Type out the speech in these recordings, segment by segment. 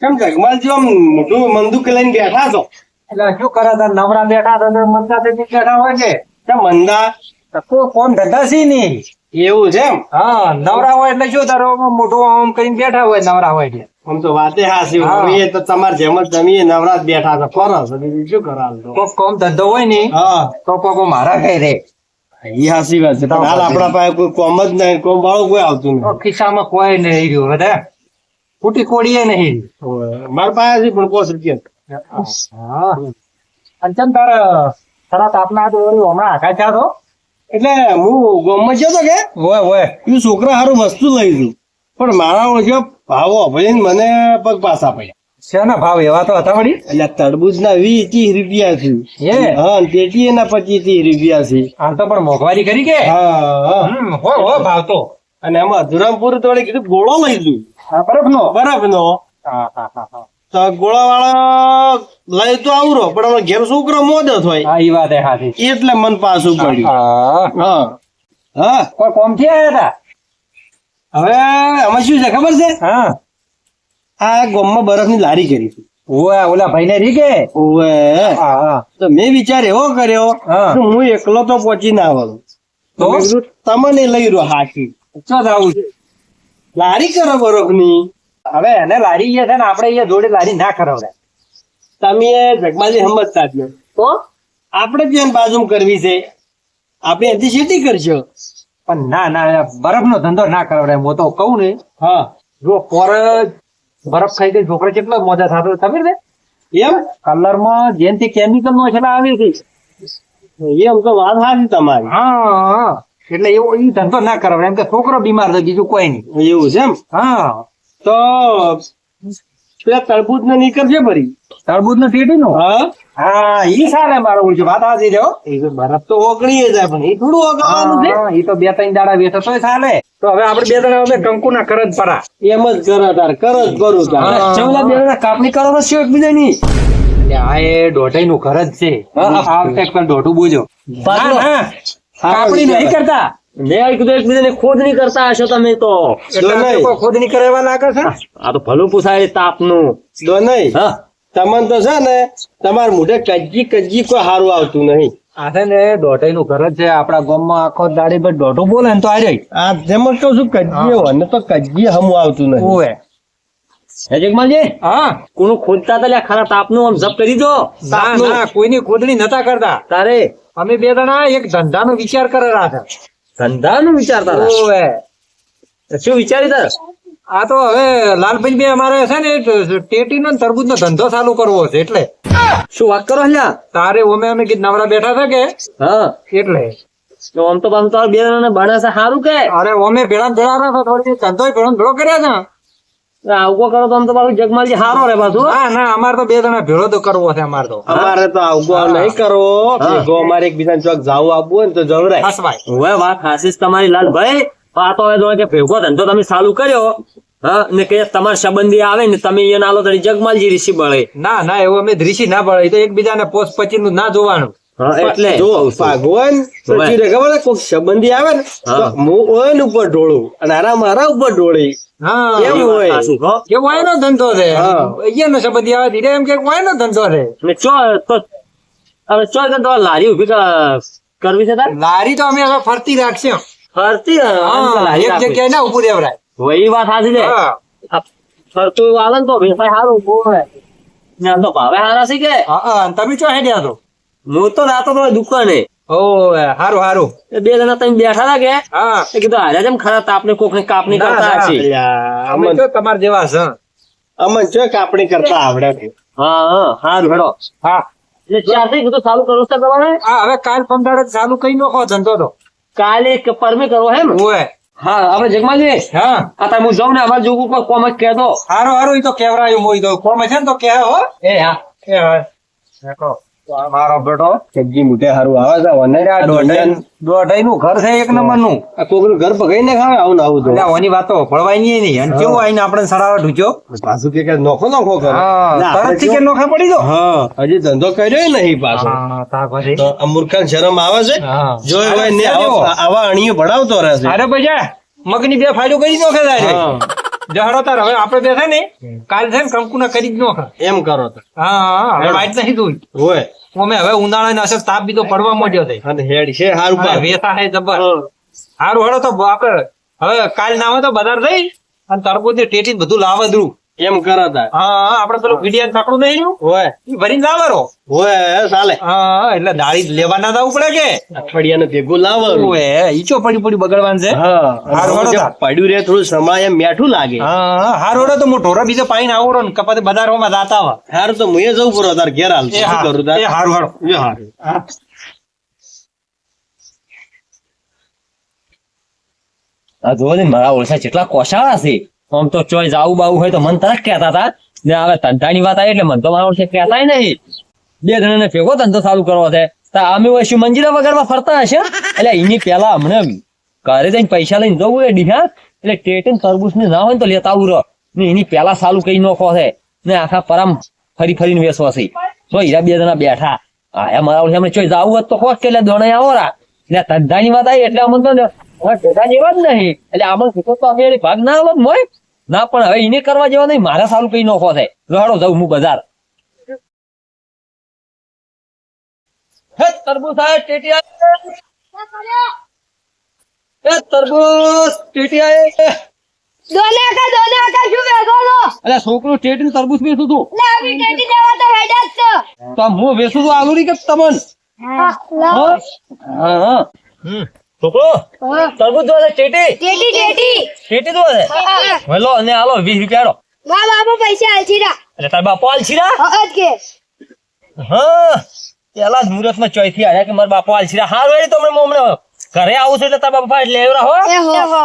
કેમ જગમાલજી આમ મોટું મંદુક લઈને બેઠા છો? એટલે શું કરે તાર નવરા બેઠા તો મંદા થી બેઠા હોય છે કેમ મંદા? કોણ ધંધા છે નહીં. એવું છે એમ? હા નવરા હોય એટલે શું તારો મોટું આમ કરીને બેઠા હોય નવરા હોય એટલે. આમ તો વાતે હાસી હા. એ તો તમાર જેમ જ તમે નવરા જ બેઠા છો ફરો છો બીજું શું કરો હાલ તો? કોક કોમ ધંધો હોય ને હા તો કોકો મારા કઈ રે એ હાસી વાત છે પણ હાલ આપણા પાસે કોઈ કોમ જ નહીં, કોમ વાળું કોઈ આવતું તો નહીં. ખિસ્સામાં કોઈ નહીં રહ્યું બધા ફૂટી કોડીએ નહીં. મારા પાસે છે પણ 5 રૂપિયા. હા અંચન તાર તારા તાપના હાથ ઓળી હમણાં આઘા થયા તો એટલે હું ગામમાં ગયો તો કે હોય હોય એ છોકરા હારું વસ્તુ લઈ ગયું પણ મારા ઓળખ્યો ભાવો ભરીને મને પગ પાછા પડ્યા. શેના ભાવ એવા તો હતા વળી. એટલે તરબૂચ ના 20-30 રૂપિયા છે. હે? હા તેટી એના 25-30 રૂપિયા છે. હાલ તો પણ મોંઘવારી કરી કે હા હો ભાવ તો અને એમાં અધુરામપુર થોડી કીધું ગોળો લઈ ગયું બરફનો. બરફનો. હા હા હા હા તો ગોળા વાળા લઈ તો આવરો પણ અમારો ઘેર છોકરો મોદો થાય હા ઈ વાત એ હાથી. એટલે મન પાછું પડ્યું. હા હા હા કોઈ કોમ થી આયા હવે આમાં શું છે ખબર છે? હતા. હા આ ગામમાં બરફની લારી કરી છે. ઓલા ભાઈ ને રી કે ઓવે. હા હા તો મેં વિચાર એવો કર્યો હા. કે હું એકલો તો પહોંચી ના આવડું તો મેં કીધું તમને લઈ રહ્યો હાકી ચો આવું છે. લારી કરો બરફની. હવે એને લારી છે ને આપણે અહીંયા જોડે લારી ના કરાવડે તમે જગમાલી સમજતા જ નહીં. તો આપણે ત્યાં બાજુ કરવી છે આપણે એથી ખેતી કરશો. પણ ના ના બરફ નો ધંધો ના કરાવડે હું તો કહું ને હા જો પોર બરફ ખાઈ ગઈ છોકરા કેટલા મોજા થતો ખબર છે એમ કલર માં જેનથી કેમિકલ નો છે આવી ગઈ. એમ તો વાત સાચી તમારી. હા એટલે એવો ઈ ધંધો ના કરાવડે એમ કે છોકરો બીમાર થાય બીજું કોઈ નહીં. એવું છે એમ? હા તો પેલા તરબૂચ ને નીકળશે ફરી. તરબૂજ નો ટેટી નો હા હા ઈ સાલે મારો ઓળખ્યો વાત હાજી રહ્યો. એ તો બરફ તો ઓગળી જાય પણ એ થોડું ઓગળવાનું છે. હા, ઈ તો 2-3 દાડા વેચો તોય ચાલે. તો હવે આપણે 2 દાડા હવે કંકુ ના કર જ પરા. એમ જ કરો તાર કરો જ કરું તાર. હા. ચવલા બેડા કાપણી કરો તો શું એકબીજાની? એટલે આ એ દોઢાઈ નું ઘર જ છે. હા. આ વખતે પણ દોઢું બોજો. પાછળ. ના, કાપણી નહીં કરતા. મેં કીધું એકબીજાની ખોદણી કરતા હશો તમે તો. એટલે આ લોકો ખોદણી કરાવવા લાગે છે. આ તો ભલું પૂછાય તાપનું. દો નહીં. હા. તમને તો છે ને તમારા મોઢે કજ્જી કજ્જી કોઈ સારું આવતું નહીં. આ છે ને દોઢાઈ નું ઘર જ છે. આપણા ગામમાં આખો દાડી પર દોઢું બોલે ને તો આ જાય. આ જેમ જ કહું છું કજ્જી હોય ને તો કજ્જી હમું આવતું નહીં. ઓવે. જગમાલજી હા. કોનું ખોદતા હતા લ્યા ખરા તાપનું આમ જપ કરી દો. ના ના કોઈની ખોદણી નતા કરતા. તારે અમે 2 જણા એક ધંધાનો વિચાર કરેલા હતા. ધંધાનું વિચારતા હતા? ઓવે. શું વિચારી તાર? આ તો હવે લાલભાઈ બે અમારે છે ને ટેટી નો તરબૂજ નો ધંધો ચાલુ કરવો છે એટલે શું વાત કરો લ્યા? તારે અમે કીધું નવરા બેઠા છે કે હા એટલે તો આમ તો પાછું તાર બે જણાને ભણે છે સારું કે અરે અમે ભેળા રહ્યા થોડી ધંધો ભેળો ભેળો કર્યા છે. આવકો કરો તો આમ તો પાછું જગમાલજી સારો રે પાછું. ના ના અમારે તો 2 જણા ભેળો તો કરવો છે અમારે તો અમારે તો આવકો નહીં કરવો. ભેગો અમારે એકબીજાને ચોક જાવું આપવું હોય ને તો જવરાય. હસવાય. હવે વાત હાસી તમારી લાલભાઈ. આ તો હવે કે ભેગો ધંધો તમે ચાલુ કર્યો હા ને કે તમારા સંબંધી આવે ને તમે એને આલો તો જગમાલજી ઋષિ બળે. ના ના એવું અમે ધ્રીસી ના પડે તો એકબીજાને પોસ પછી નું ના જોવાનું. એટલે જો ભગવાન સચી રે ખબર કોઈ સંબંધી આવે ને તો હું ઓન ઉપર ઢોળું અને આરા મારા ઉપર ઢોળી. હા એમ હોય કે વાય નો ધંધો છે. હા. અહીંયા નો સંબંધી આવે ધીરે એમ કે વાય નો ધંધો છે. ને ચો તો હવે ચો કે તો લારી ઉભી કરવી છે તાર? લારી તો અમે હવે ફરતી રાખશે. ફરતી હા, એક જગ્યાએ ના ઉભું રહેવરાય. વહી વાત સાચી છે. હા. આ ફરતું એવું આવે ને તો વેપાર સારું બોલે. ને આમ તો ભાવે સારા છે કે હા, અને તમે ચો હેડ્યા તો હું તો રાતો તો દુકાને ઓ હારું હારું. એ 2 જણા તમે બેઠા હતા કે હા એ કીધું હારે જેમ ખરા તાપને કોકની કાપણી ના, કરતા ના. હશે. અમે તો તમારા જેવા છે. અમન જો કાપણી કરતા આવડે. હા હા હારું હેડો. હા એટલે ચારથી કીધું ચાલુ કરવું છે તમારે? હા હવે કાલ પંદર ચાલુ કરી નાખો ધંધો તો. કાલે પરમે કરવો હે ને? ઓય હા આપણે જગમાલજી હા આ તમે હું જાઉં ને અમારે જોગું કોઈ કોમ જ કહેતો. હારું હારું ઈ તો કેવરાયું મોઈ દો કોમ છે ને તો કે હો એ હા કે હવે દેખો મારો બેટો સબ્જી મોટે હારું આવે છે વને આ દોઢાઈ નું ઘર છે એક નંબર નું. આ કોકનું ઘર પકડીને ખાવે આવું ને આવું તો એટલે ઓની વાતો ભળવાય નહીં અને કેવું આઈને આપણે સડાવા ઢૂક્યો. પાછું કે નોખો નોખો કરે. હા ના, તરત થી કે નોખા પડી દો. હા હજી ધંધો કર્યો નહીં પાછો. હા તાર પછી તો આ મૂર્ખાને શરમ આવે છે હા જો હવે ને આવા અણીઓ ભણાવતો રહે છે. અરે ભૈયા મગની 2 ફાડ્યું કરી નોખે જાય. હા. જહડો તાર હવે આપણે બે છે ને કાલ છે ને કંકુના કરી જ નોખા. એમ કરો તો હા હવે વાઈટ નહીં જોઈ. હોય અમે હવે ઉનાળાની અસર તાપ બીજો પડવા માંડ્યો છે. અને હેડ છે હારું હા, પાર. વેસા હે જબર. હારું હેડો તો આપણે હવે કાલ ના હોય તો બજાર જઈ અને તરબૂચની ટેટી ને બધું લાવે દઉં. એમ કરો તાર. હા આપણે પેલું વિડિયા પકડું નહીં રહ્યું હોય ઈ ભરીને લાવવાનો. હોય ચાલે. હા એટલે દાળી લેવા ના જવું પડે કે અઠવાડિયાને ભેગું લાવવાનું. ઓએ ઈચો પડી બગડવાનું છે. હા હારું અને હેડો જે તાર. પડ્યું રે થોડું સમાય એમ મેઠું લાગે. હા હારું હેડો તો હું ઢોરા બીજો પાઈને આવડો ને કપાતે બજારોમાં જાતા હોય. હારું તો મુએ જવું પડે તાર ઘેર હાલ. એ શું હા, કરું તાર? એ હારું હારું. એ હારું. હા. આ જો ને મારા ઓળખા જેટલા કોશાળા છે આમ તો ચોય જાવું બાવું હોય તો મન તરત કહેતા હતા ને હવે ધંધાની વાત આવી એટલે મન તો મારા ઓળખે કહેતાય નહીં. બે જણાને ભેગો ધંધો ચાલુ કરવો છે તો અમે હોય શું મંજીરા વગરમાં ફરતા હશે એટલે એની પેલા હમણાં ઘરે જઈને પૈસા લઈને જવું એ ડીહા એટલે ટેટન તરબૂચ ને ના હોય ને તો લેતા આવું રહો ને એની પેલા ચાલુ કઈ નોખો છે ને આખા પરમ ફરીને વેસવા છે તો હીરા બે જણા બેઠા હા મારા ઓળખે અમને ચોય જાવું હોત તો કોક કે એટલે દોણે આવો રા એટલે ધંધાની વાત આવી એટલે અમને તો ટેટા જેવા જ નહીં એટલે આમાં કીધું તો અમે ભાગ ના આવો ને મોય ના પણ હવે એને કરવા જેવા નહીં મારા સારું કઈ નોખો થાય લડો જાઉં હું બજાર હે તરબૂચ આ ટેટિયા એ તરબૂચ ટેટિયા દોને કા શું વેચો છો? અલે છોકરો ટેટીનું તરબૂચ વેચું તું લે આવી ટેટી દેવા તો હેડા જ છે. તો હું વેચું છું આલુરી કે તમન હા, લાવો. હા છોકરો હા. તરબૂચ જો છે ટેટી ટેટી. ટેટી જો છે હા. વેલો અને આલો 20 રૂપિયા મા બાપા પૈસા આલછી રા. એટલે તાર બાપો આલસીરા હા જ કે. હા પેલા જ મુહૂર્તમાં ચોઈથી આવ્યા કે મારા બાપો આલસીરા હારું એડી તો હમણાં ઘરે આવું છું એટલે તારા બાપા એટલે લેવરા હો એ હો.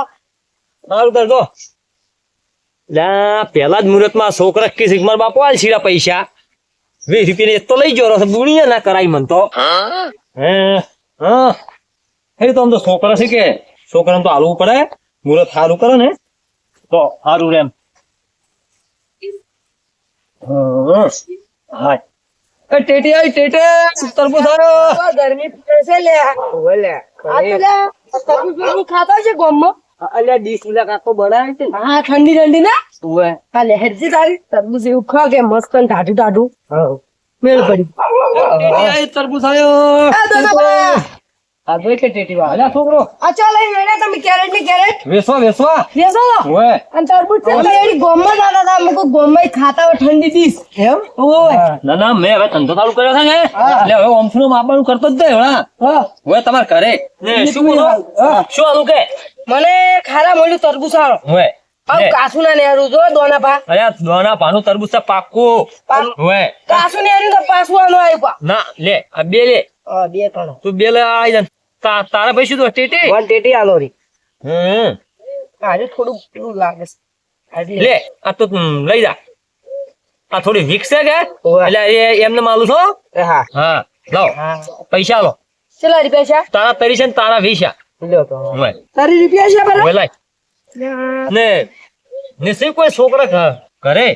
સારું કરજો લા પેલા જ મુહૂર્તમાં છોકરા કે છે કે મારા બાપો આલસીરા પૈસા 20 રૂપિયા તો લઈ ગયો રસ દુનિયા ના કરાય મન તો હે હા હે તો આમ તો છોકરા છે કે છોકરાને તો હાલવું પડે મુહૂર્ત સારું કરે ને તો સારું રેમ હા એ ટેટી આઈ ટેટે તરબૂચ આવ્યો ગરમી પડે છે લે. ઓલે આ તો લે તરબૂચ ખાતા છે ગોમમાં. અલ્યા ડીશ ઉલા કાકો બનાવે છે હા ઠંડી ના. ઓએ આ લહેરજી તારી તરબૂચ એવું ખા કે મસ્ત ને ટાઢું હા મેળ પડી. ટેટી આઈ તરબૂચ આવ્યો આ દોના આ જોઈ કે ટેટી વાળા અલ્યા છોકરો આ ચાલ અહીં મેળે તમે કેરેટ ની કેરેટ વેસવા લેસો. ઓએ અને તરબૂચ છે તો એની ગોમમાં દાદા તા મુકો ગોમમાં ખાતા હોય ઠંડી દીસ એમ ઓય ના ના મેં હવે ધંધો ચાલુ કર્યો છે ને એટલે હવે ઓમથું માપવાનું કરતો જ જાય હા હવે તમારે ઘરે ને શું બોલો શું આલું કે મને ખારા મળ્યું તરબૂચ આરો હવે આવ કાસુ ના નેરું જો દોના પા અરે દોના પાનું તરબૂચ છે પાક્કું હવે કાસુ નેરું તો પાછું આનો આવ્યું પા ના લે આ બે લે બે ત્રણ તું બે લે આઈ જા તારા ભાઈ શું તો ટેટી વન ટેટી આનો રી હમ આજે થોડું પેલું લાગે છે લે આ તો લઈ જા આ થોડી વીક છે કે ઓવે. એટલે એમને માલું છો હા હા લાવ પૈસા લો ચલા રૂપિયા છે તારા 30 છે ને તારા 20 લ્યો તો હોય તારી રૂપિયા છે બરાબર હોય લાય ને નિશ્ચય કોઈ છોકરા ઘરે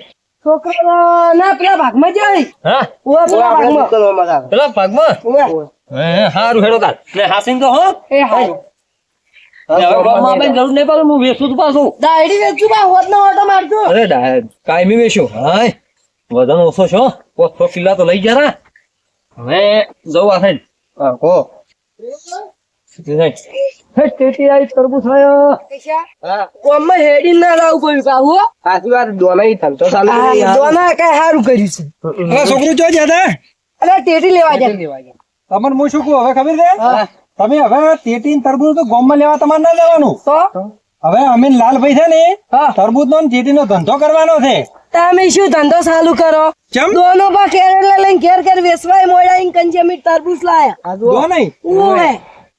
છોકરા ના પેલા ભાગમાં જાય હા ઓવા પેલા ભાગમાં પેલા પગમાં ઓવા હે હારું હેડો તાર ને હાસીન તો હો એ હા ને હવે ગામમાં આવીને જરૂર નહીં પડે હું વેચું છું પાછું દાયડી વેચું બા હોત ના ઓટો મારજો અરે કાયમી વેચું હાય વજન ઓછો છો 5 કિલો તો લઈ જરા હવે જવું આ સાઈડ હા કો હે ટેટી આઈ તરબૂચ આયો હા કોમમાં હેડી ના લાવ કોઈ કાહુ સાચી વાત દોનાઈ ધંધો ચાલુ કરી યાર. દોના કઈ સારું કર્યું છે છોકરું જો જ્યાદા અરે ટેટી લેવા જાય તમને હું શું કહું હવે ખબર છે તમે હવે ટેટી ને તરબૂચ તો ગોમમાં લેવા તમારે ના જવાનું તો હવે અમે લાલભાઈ છે ને હા. તરબૂચ નો ટેટી નો ધંધો કરવાનો છે તમે શું ધંધો ચાલુ કરો ચમ દોનો પા કેરેલા લઈને ઘેર ઘેર વેસવાય મોડાઈને કંજેમી તરબૂચ લાયા દો નહીં ઓવે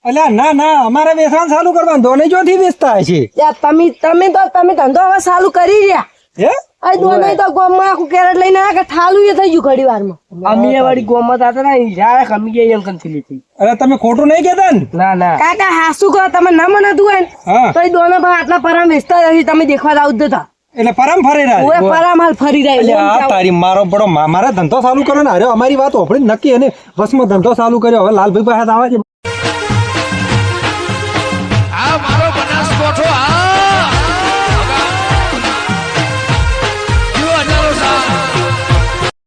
અલ્યા ના ના અમારે વેચાણ ચાલુ કરવાનું દોને જોથી વેચતા હશે યા તમે ધંધો હવે ચાલુ કરી રહ્યા હે આ દોનો તો ગોમમાં આખું કેરેટ લઈને આયા કે ઠાલું એ થઈ ગયું ઘડી વારમાં અમીએ વાળી ગોમત હતા ને ઈજારે કમી એમ કંથી લીધી અરે તમે ખોટું નહીં કેતા ને ના ના કાકા હાસુ કહો તમે ના મનાતું હોય ને હા તો એ દોનો પા આટલા પરામ વેચતા રહી તમે દેખવા જાવ જતા એટલે પરમ ફરી રહ્યા ઓએ પરામ હાલ ફરી અલ્યા આ રહ્યા તારી મારો બડો મારે ધંધો ચાલુ કર્યો ને અરે અમારી વાત ઓફળી નક્કી અને બસમાં ધંધો ચાલુ કર્યો હવે લાલભાઈ પાસે આવે છે